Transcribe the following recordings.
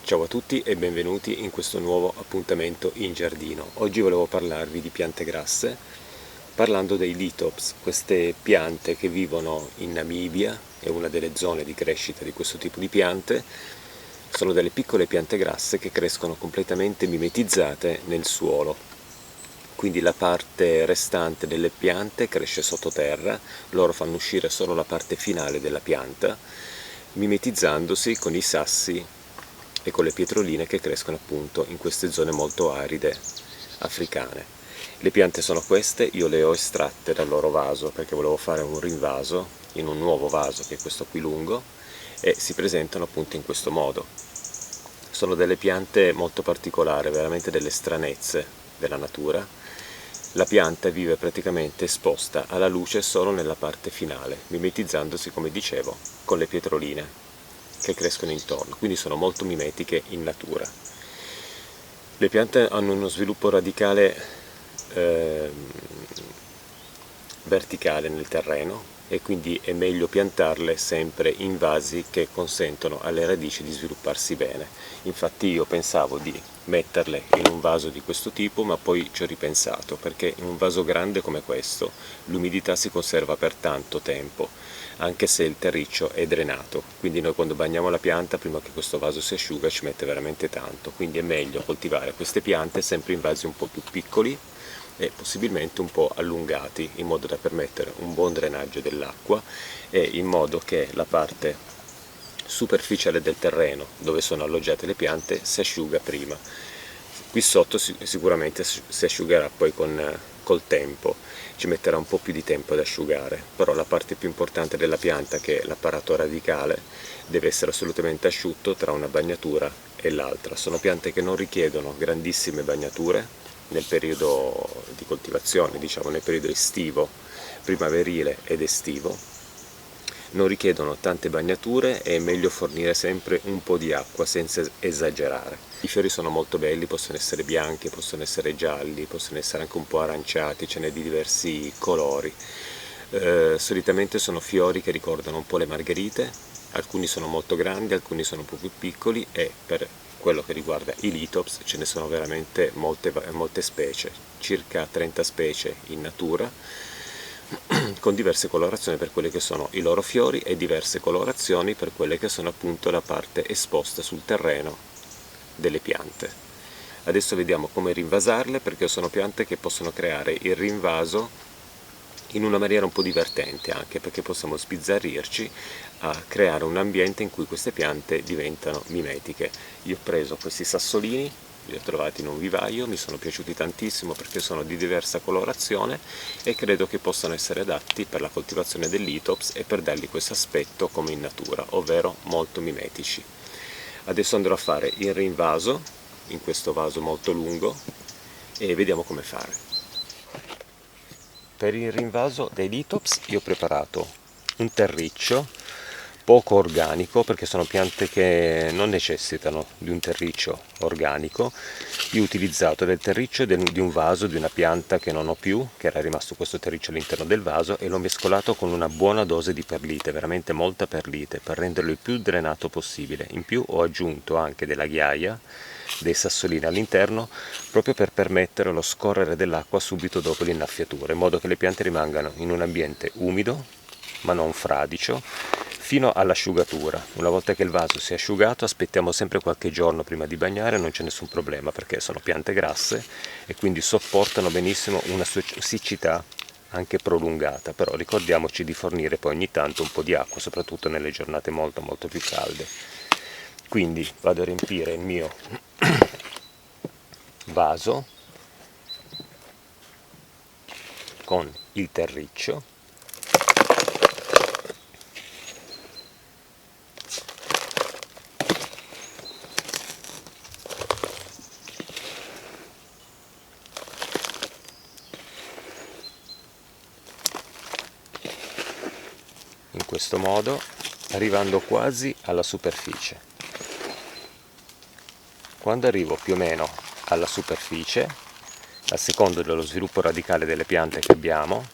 Ciao a tutti e benvenuti in questo nuovo appuntamento in giardino. Oggi volevo parlarvi di piante grasse, parlando dei lithops, queste piante che vivono in Namibia, è una delle zone di crescita di questo tipo di piante. Sono delle piccole piante grasse che crescono completamente mimetizzate nel suolo, quindi la parte restante delle piante cresce sottoterra, loro fanno uscire solo la parte finale della pianta, mimetizzandosi con i sassi e con le pietroline che crescono appunto in queste zone molto aride africane. Le piante sono queste, io le ho estratte dal loro vaso perché volevo fare un rinvaso in un nuovo vaso che è questo qui lungo, e si presentano appunto in questo modo. Sono delle piante molto particolari, veramente delle stranezze della natura. La pianta vive praticamente esposta alla luce solo nella parte finale, mimetizzandosi, come dicevo, con le pietroline che crescono intorno, quindi sono molto mimetiche in natura. Le piante hanno uno sviluppo radicale verticale nel terreno e quindi è meglio piantarle sempre in vasi che consentono alle radici di svilupparsi bene. Infatti io pensavo di metterle in un vaso di questo tipo, ma poi ci ho ripensato, perché in un vaso grande come questo l'umidità si conserva per tanto tempo, anche se il terriccio è drenato, quindi noi quando bagniamo la pianta prima che questo vaso si asciuga ci mette veramente tanto, quindi è meglio coltivare queste piante sempre in vasi un po' più piccoli e possibilmente un po' allungati, in modo da permettere un buon drenaggio dell'acqua e in modo che la parte superficiale del terreno dove sono alloggiate le piante si asciuga prima. Qui sotto sicuramente si asciugherà poi col tempo, ci metterà un po' più di tempo ad asciugare, però la parte più importante della pianta, che è l'apparato radicale, deve essere assolutamente asciutto tra una bagnatura e l'altra. Sono piante che non richiedono grandissime bagnature nel periodo di coltivazione, diciamo nel periodo estivo, primaverile ed estivo. Non richiedono tante bagnature e è meglio fornire sempre un po' di acqua senza esagerare. I fiori sono molto belli, possono essere bianchi, possono essere gialli, possono essere anche un po' aranciati, ce n'è di diversi colori. Solitamente sono fiori che ricordano un po' le margherite, alcuni sono molto grandi, alcuni sono un po' più piccoli, e per quello che riguarda i lithops ce ne sono veramente molte specie, circa 30 specie in natura, con diverse colorazioni per quelle che sono i loro fiori e diverse colorazioni per quelle che sono appunto la parte esposta sul terreno delle piante. Adesso vediamo come rinvasarle, perché sono piante che possono creare il rinvaso in una maniera un po' divertente, anche perché possiamo sbizzarrirci a creare un ambiente in cui queste piante diventano mimetiche. Io ho preso questi sassolini, li ho trovati in un vivaio, mi sono piaciuti tantissimo perché sono di diversa colorazione e credo che possano essere adatti per la coltivazione del lithops e per dargli questo aspetto come in natura, ovvero molto mimetici. Adesso andrò a fare il rinvaso in questo vaso molto lungo e vediamo come fare. Per il rinvaso dei lithops io ho preparato un terriccio poco organico, perché sono piante che non necessitano di un terriccio organico. Io ho utilizzato del terriccio di un vaso, di una pianta che non ho più, che era rimasto questo terriccio all'interno del vaso, e l'ho mescolato con una buona dose di perlite, veramente molta perlite, per renderlo il più drenato possibile. In più ho aggiunto anche della ghiaia, dei sassolini all'interno, proprio per permettere lo scorrere dell'acqua subito dopo l'innaffiatura, in modo che le piante rimangano in un ambiente umido ma non fradicio fino all'asciugatura. Una volta che il vaso si è asciugato aspettiamo sempre qualche giorno prima di bagnare, non c'è nessun problema perché sono piante grasse e quindi sopportano benissimo una siccità anche prolungata, però ricordiamoci di fornire poi ogni tanto un po' di acqua, soprattutto nelle giornate molto più calde. Quindi vado a riempire il mio vaso con il terriccio. In questo modo, arrivando quasi alla superficie. Quando arrivo più o meno alla superficie, a seconda dello sviluppo radicale delle piante che abbiamo,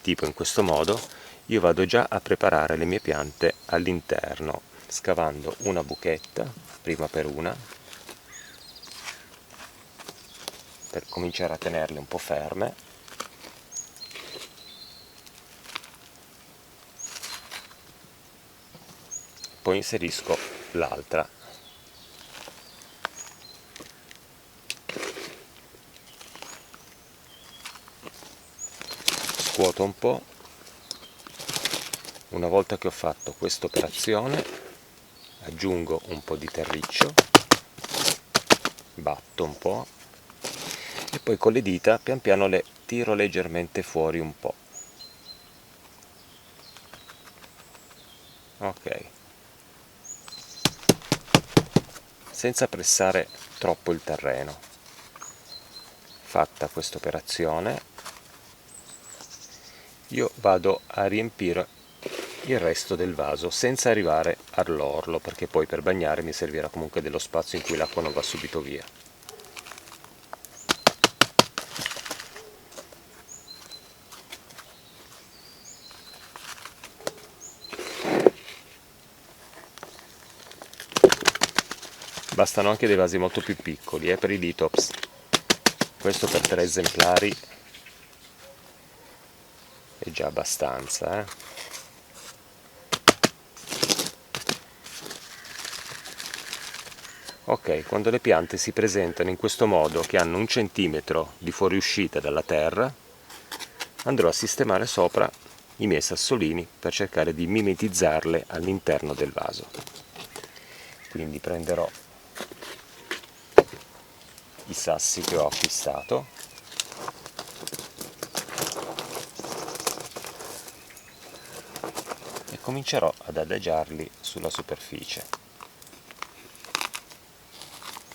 tipo in questo modo, io vado già a preparare le mie piante all'interno, scavando una buchetta prima per una, per cominciare a tenerle un po' ferme. Poi inserisco l'altra. Scuoto un po'. Una volta che ho fatto questa operazione aggiungo un po' di terriccio, batto un po' e poi con le dita pian piano le tiro leggermente fuori un po'. Ok, senza pressare troppo il terreno. Fatta questa operazione, io vado a riempire il resto del vaso senza arrivare all'orlo, perché poi per bagnare mi servirà comunque dello spazio in cui l'acqua non va subito via. Bastano anche dei vasi molto più piccoli per i Litops. Questo per 3 esemplari è già abbastanza. Ok, quando le piante si presentano in questo modo, che hanno 1 centimetro di fuoriuscita dalla terra, andrò a sistemare sopra i miei sassolini per cercare di mimetizzarle all'interno del vaso. Quindi prenderò i sassi che ho acquistato e comincerò ad adagiarli sulla superficie.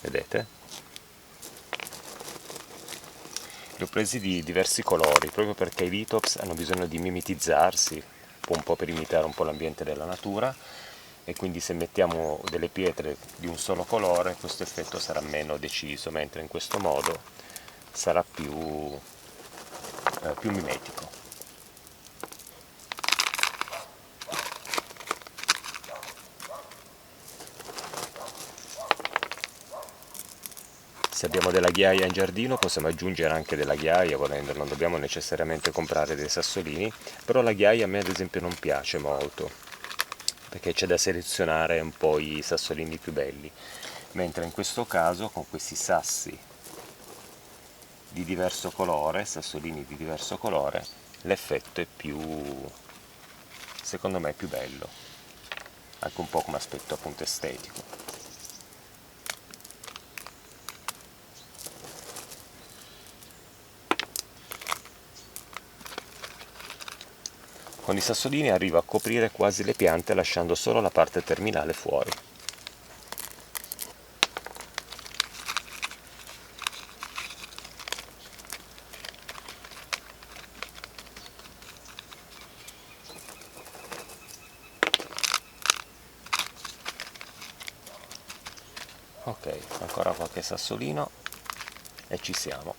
Vedete? Li ho presi di diversi colori proprio perché i Litops hanno bisogno di mimetizzarsi, un po' per imitare un po' l'ambiente della natura, e quindi se mettiamo delle pietre di un solo colore questo effetto sarà meno deciso, mentre in questo modo sarà più mimetico. Se abbiamo della ghiaia in giardino possiamo aggiungere anche della ghiaia volendo, non dobbiamo necessariamente comprare dei sassolini, però la ghiaia a me ad esempio non piace molto, perché c'è da selezionare un po' i sassolini più belli, mentre in questo caso con questi sassi di diverso colore, sassolini di diverso colore, l'effetto è più, secondo me, più bello, anche un po' come aspetto appunto estetico. Con i sassolini arrivo a coprire quasi le piante lasciando solo la parte terminale fuori. Ok, ancora qualche sassolino e ci siamo.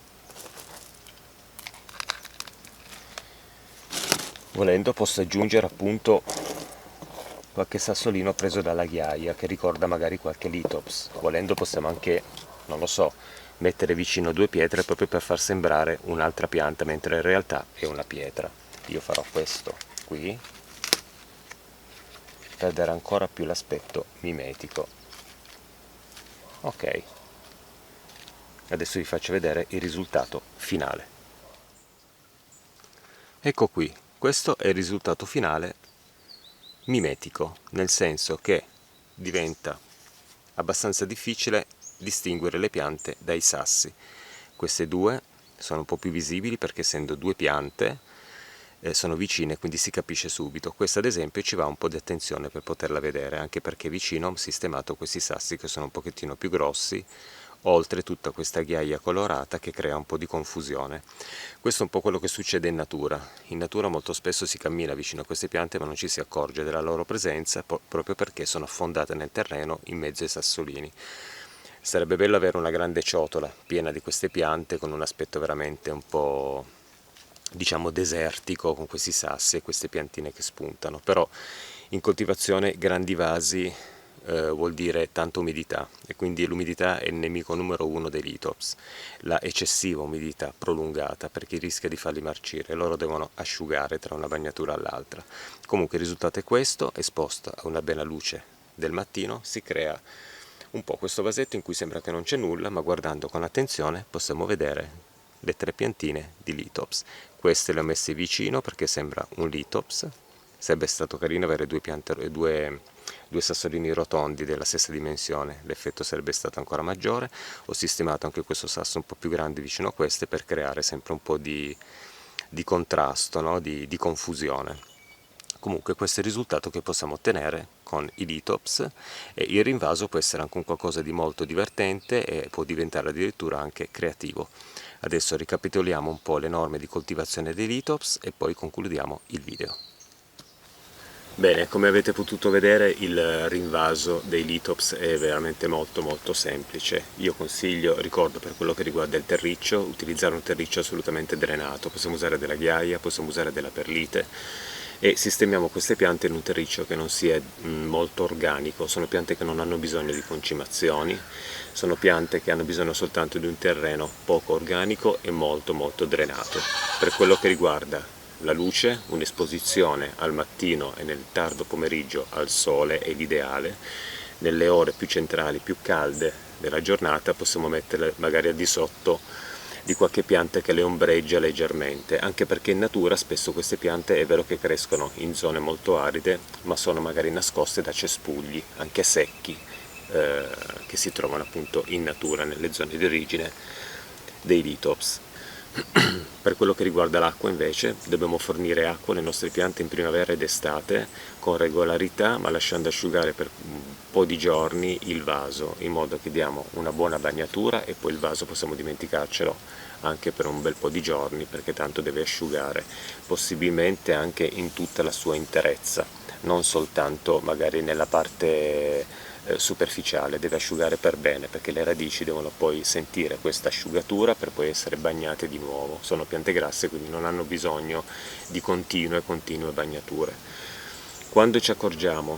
Volendo posso aggiungere appunto qualche sassolino preso dalla ghiaia che ricorda magari qualche Litops. Volendo possiamo anche, non lo so, mettere vicino 2 pietre proprio per far sembrare un'altra pianta mentre in realtà è una pietra. Io farò questo qui per dare ancora più l'aspetto mimetico. Ok, adesso vi faccio vedere il risultato finale. Ecco qui, questo è il risultato finale mimetico, nel senso che diventa abbastanza difficile distinguere le piante dai sassi. Queste due sono un po' più visibili perché essendo 2 piante sono vicine, quindi si capisce subito. Questa ad esempio ci va un po' di attenzione per poterla vedere, anche perché vicino ho sistemato questi sassi che sono un pochettino più grossi, oltre tutta questa ghiaia colorata che crea un po' di confusione. Questo è un po' quello che succede in natura. In natura molto spesso si cammina vicino a queste piante ma non ci si accorge della loro presenza proprio perché sono affondate nel terreno in mezzo ai sassolini. Sarebbe bello avere una grande ciotola piena di queste piante con un aspetto veramente un po', diciamo, desertico, con questi sassi e queste piantine che spuntano, però in coltivazione grandi vasi vuol dire tanta umidità, e quindi l'umidità è il nemico numero uno dei litops, la eccessiva umidità prolungata, perché rischia di farli marcire, loro devono asciugare tra una bagnatura all'altra. Comunque il risultato è questo: esposto a una bella luce del mattino si crea un po' questo vasetto in cui sembra che non c'è nulla, ma guardando con attenzione possiamo vedere le 3 piantine di litops. Queste le ho messe vicino perché sembra un litops. Sarebbe stato carino avere due sassolini rotondi della stessa dimensione, l'effetto sarebbe stato ancora maggiore. Ho sistemato anche questo sasso un po' più grande vicino a queste per creare sempre un po' di contrasto, no? di confusione. Comunque questo è il risultato che possiamo ottenere con i litops, e il rinvaso può essere anche un qualcosa di molto divertente e può diventare addirittura anche creativo. Adesso ricapitoliamo un po' le norme di coltivazione dei litops e poi concludiamo il video. Bene, come avete potuto vedere il rinvaso dei litops è veramente molto semplice. Io consiglio, ricordo per quello che riguarda il terriccio, utilizzare un terriccio assolutamente drenato. Possiamo usare della ghiaia, possiamo usare della perlite, e sistemiamo queste piante in un terriccio che non sia molto organico. Sono piante che non hanno bisogno di concimazioni, sono piante che hanno bisogno soltanto di un terreno poco organico e molto drenato. Per quello che riguarda la luce, un'esposizione al mattino e nel tardo pomeriggio al sole è l'ideale. Nelle ore più centrali, più calde della giornata possiamo metterle magari al di sotto di qualche pianta che le ombreggia leggermente, anche perché in natura spesso queste piante è vero che crescono in zone molto aride, ma sono magari nascoste da cespugli, anche secchi, che si trovano appunto in natura nelle zone di origine dei litops. Per quello che riguarda l'acqua invece, dobbiamo fornire acqua alle nostre piante in primavera ed estate con regolarità, ma lasciando asciugare per un po' di giorni il vaso, in modo che diamo una buona bagnatura, e poi il vaso possiamo dimenticarcelo anche per un bel po' di giorni, perché tanto deve asciugare, possibilmente anche in tutta la sua interezza, non soltanto magari nella parte superficiale, deve asciugare per bene, perché le radici devono poi sentire questa asciugatura per poi essere bagnate di nuovo. Sono piante grasse, quindi non hanno bisogno di continue bagnature. Quando ci accorgiamo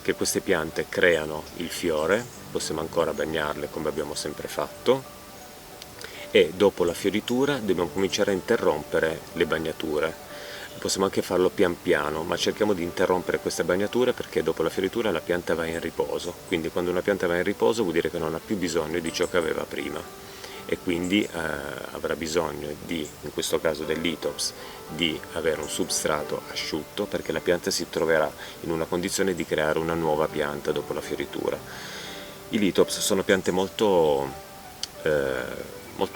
che queste piante creano il fiore, possiamo ancora bagnarle come abbiamo sempre fatto, e dopo la fioritura dobbiamo cominciare a interrompere le bagnature. Possiamo anche farlo pian piano, ma cerchiamo di interrompere queste bagnature perché dopo la fioritura la pianta va in riposo. Quindi quando una pianta va in riposo vuol dire che non ha più bisogno di ciò che aveva prima, e quindi avrà bisogno di, in questo caso del litops, di avere un substrato asciutto, perché la pianta si troverà in una condizione di creare una nuova pianta dopo la fioritura. I litops sono piante molto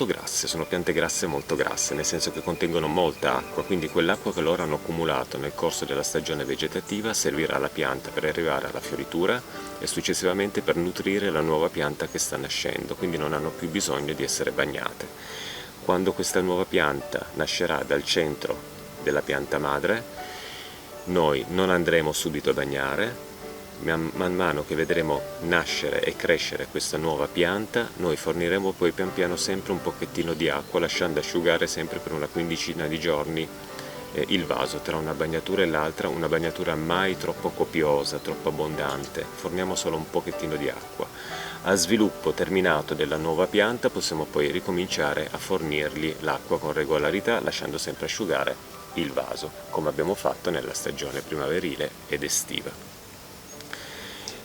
grasse, sono piante grasse molto grasse, nel senso che contengono molta acqua, quindi quell'acqua che loro hanno accumulato nel corso della stagione vegetativa servirà alla pianta per arrivare alla fioritura e successivamente per nutrire la nuova pianta che sta nascendo, quindi non hanno più bisogno di essere bagnate. Quando questa nuova pianta nascerà dal centro della pianta madre, noi non andremo subito a bagnare. Man mano che vedremo nascere e crescere questa nuova pianta, noi forniremo poi pian piano sempre un pochettino di acqua, lasciando asciugare sempre per una quindicina di giorni il vaso, tra una bagnatura e l'altra, una bagnatura mai troppo copiosa, troppo abbondante, forniamo solo un pochettino di acqua. A sviluppo terminato della nuova pianta possiamo poi ricominciare a fornirgli l'acqua con regolarità, lasciando sempre asciugare il vaso, come abbiamo fatto nella stagione primaverile ed estiva.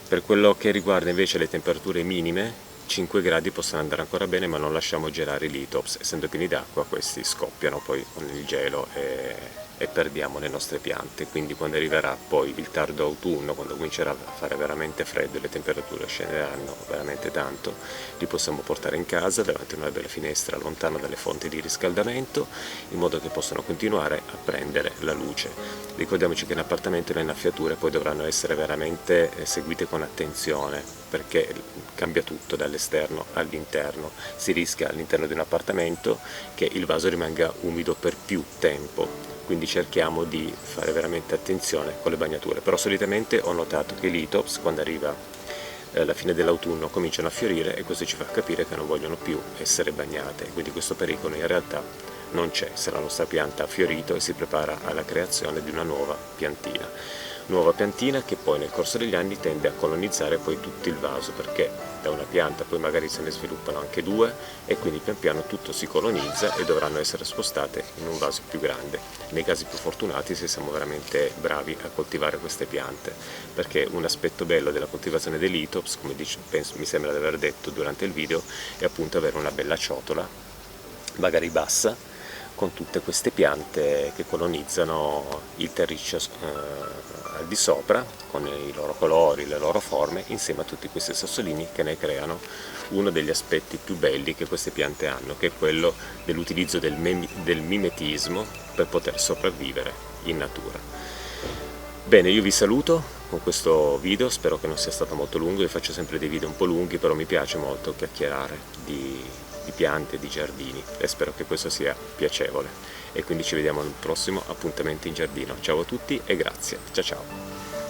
Per quello che riguarda invece le temperature minime, 5 gradi possono andare ancora bene, ma non lasciamo gelare i litops, essendo pieni d'acqua questi scoppiano poi con il gelo e perdiamo le nostre piante. Quindi quando arriverà poi il tardo autunno, quando comincerà a fare veramente freddo e le temperature scenderanno veramente tanto, li possiamo portare in casa davanti a una bella finestra lontano dalle fonti di riscaldamento, in modo che possano continuare a prendere la luce. Ricordiamoci che in appartamento le innaffiature poi dovranno essere veramente seguite con attenzione, perché cambia tutto dall'esterno all'interno. Si rischia all'interno di un appartamento che il vaso rimanga umido per più tempo, quindi cerchiamo di fare veramente attenzione con le bagnature. Però solitamente ho notato che i litops, quando arriva la fine dell'autunno, cominciano a fiorire, e questo ci fa capire che non vogliono più essere bagnate, quindi questo pericolo in realtà non c'è se la nostra pianta ha fiorito e si prepara alla creazione di una nuova piantina. nuova piantina che poi nel corso degli anni tende a colonizzare poi tutto il vaso, perché da una pianta poi magari se ne sviluppano anche due e quindi pian piano tutto si colonizza e dovranno essere spostate in un vaso più grande. Nei casi più fortunati, se siamo veramente bravi a coltivare queste piante, perché un aspetto bello della coltivazione dei lithops, come mi sembra di aver detto durante il video, è appunto avere una bella ciotola, magari bassa, con tutte queste piante che colonizzano il terriccio al di sopra, con i loro colori, le loro forme, insieme a tutti questi sassolini che ne creano uno degli aspetti più belli che queste piante hanno, che è quello dell'utilizzo del mimetismo per poter sopravvivere in natura. Bene, io vi saluto con questo video, spero che non sia stato molto lungo, io faccio sempre dei video un po' lunghi, però mi piace molto chiacchierare di piante e di giardini e spero che questo sia piacevole. E quindi ci vediamo al prossimo appuntamento in giardino. Ciao a tutti e grazie, ciao ciao!